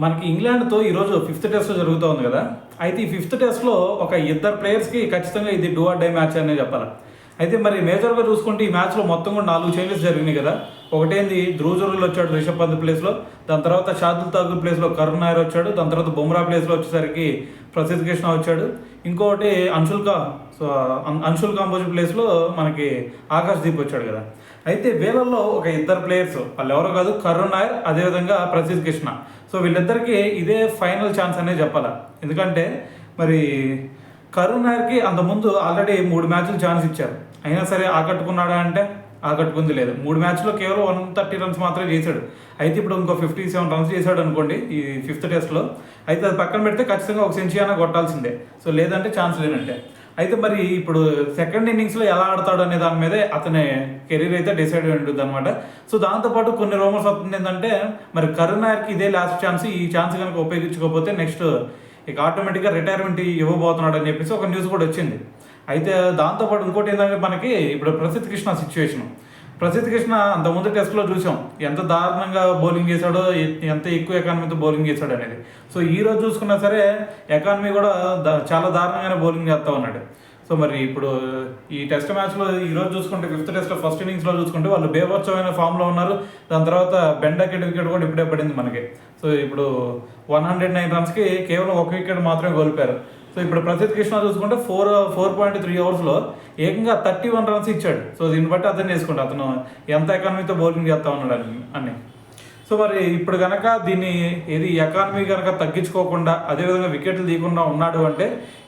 మనకి ఇంగ్లాండ్తో ఈరోజు fifth test జరుగుతూ ఉంది కదా. అయితే ఈ ఫిఫ్త్ టెస్ట్లో ఒక ఇద్దరు ప్లేయర్స్కి ఖచ్చితంగా ఇది డూ ఆర్ డై మ్యాచ్ అనే చెప్పాలి. అయితే మరి మేజర్గా చూసుకుంటే ఈ మ్యాచ్లో మొత్తం కూడా 4 చేంజెస్ జరిగినాయి కదా. ఒకటేంది ధ్రువ్ జురేల్ వచ్చాడు రిషబ్ పంత్ ప్లేస్లో, దాని తర్వాత షార్దుల్ ఠాకూర్ ప్లేస్లో కరుణ్ నాయర్ వచ్చాడు, దాని తర్వాత బుమ్రా ప్లేస్లో వచ్చేసరికి ప్రసిద్ధ్ కృష్ణ వచ్చాడు, ఇంకోటి అంశుల్ కాంబోజ్ ప్లేస్లో మనకి ఆకాష్ దీప్ వచ్చాడు కదా. అయితే వీళ్ళల్లో ఒక ఇద్దరు ప్లేయర్స్ వాళ్ళు ఎవరో కాదు, కరుణ్ నాయర్ అదేవిధంగా ప్రసిద్ధ్ కృష్ణ. సో వీళ్ళిద్దరికి ఇదే ఫైనల్ ఛాన్స్ అనేది చెప్పాలి. ఎందుకంటే మరి కరుణ్ నాయర్కి అంతకుముందు ఆల్రెడీ 3 మ్యాచ్లు ఛాన్స్ ఇచ్చారు, అయినా సరే ఆకట్టుకున్నాడా అంటే ఆకట్టుకుంది లేదు. 3 మ్యాచ్లో కేవలం 130 రన్స్ మాత్రమే చేశాడు. అయితే ఇప్పుడు ఇంకో 57 రన్స్ చేశాడు అనుకోండి ఈ ఫిఫ్త్ టెస్ట్లో. అయితే అది పక్కన పెడితే ఖచ్చితంగా ఒక సెంచరీ అయినా కొట్టాల్సిందే. సో లేదంటే ఛాన్స్ లేనంటే. అయితే మరి ఇప్పుడు సెకండ్ ఇన్నింగ్స్లో ఎలా ఆడతాడు అనే దాని మీదే అతని కెరీర్ అయితే డిసైడ్ అయి ఉంటుంది అనమాట. సో దాంతోపాటు కొన్ని రూమర్స్ వస్తుంది ఏంటంటే మరి కరుణ్ నాయర్కి ఇదే లాస్ట్ ఛాన్స్, ఈ ఛాన్స్ కనుక ఉపయోగించుకోకపోతే నెక్స్ట్ ఇక ఆటోమేటిక్గా రిటైర్మెంట్ ఇవ్వబోతున్నాడు అని చెప్పేసి ఒక న్యూస్ కూడా వచ్చింది. అయితే దాంతోపాటు ఇంకోటి ఏంటంటే మనకి ఇప్పుడు ప్రసిద్ధ్ కృష్ణ సిచ్యువేషన్. ప్రసిద్ధ్ కృష్ణ అంతకుముందు టెస్ట్లో చూసాం ఎంత దారుణంగా బౌలింగ్ చేశాడో, ఎంత ఎక్కువ ఎకానమీతో బౌలింగ్ చేశాడు అనేది. సో ఈ రోజు చూసుకున్నా సరే ఎకానమీ కూడా చాలా దారుణంగానే బౌలింగ్ చేస్తూ ఉన్నాడు. సో మరి ఇప్పుడు ఈ టెస్ట్ మ్యాచ్లో ఈరోజు చూసుకుంటే ఫిఫ్త్ టెస్ట్లో ఫస్ట్ ఇన్నింగ్స్లో చూసుకుంటే వాళ్ళు బేభత్సమైన ఫామ్లో ఉన్నారు. దాని తర్వాత బెండకెట్ వికెట్ కూడా ఇప్పుడే పడింది మనకి. సో ఇప్పుడు 109 రన్స్కి కేవలం 1 వికెట్ మాత్రమే కోల్పోయారు. సో ఇప్పుడు ప్రసిద్ధ్ కృష్ణ చూసుకుంటే 4.3 ఓవర్స్లో ఏకంగా 31 రన్స్ ఇచ్చాడు. సో దీన్ని బట్టి అర్థం చేసుకుంటే అతను ఎంత ఎకానమీతో బౌలింగ్ చేస్తూ ఉన్నాడు అని. సో మరి ఇప్పుడు కనుక దీన్ని ఎకానమీ కనుక తగ్గించుకోకుండా అదేవిధంగా వికెట్లు తీయకుండా ఉన్నాడు అంటే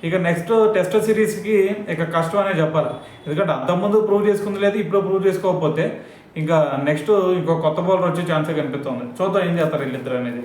ఇక నెక్స్ట్ టెస్ట్ సిరీస్కి ఇక కష్టం అనే చెప్పాలి. ఎందుకంటే అంతకుముందు ప్రూవ్ చేసుకుంది లేదు, ఇప్పుడు ప్రూవ్ చేసుకోకపోతే ఇంకా నెక్స్ట్ ఇంకో కొత్త బౌలర్ వచ్చే ఛాన్సే కనిపిస్తుంది. చూద్దాం ఏం చేస్తారు వీళ్ళిద్దరు అనేది.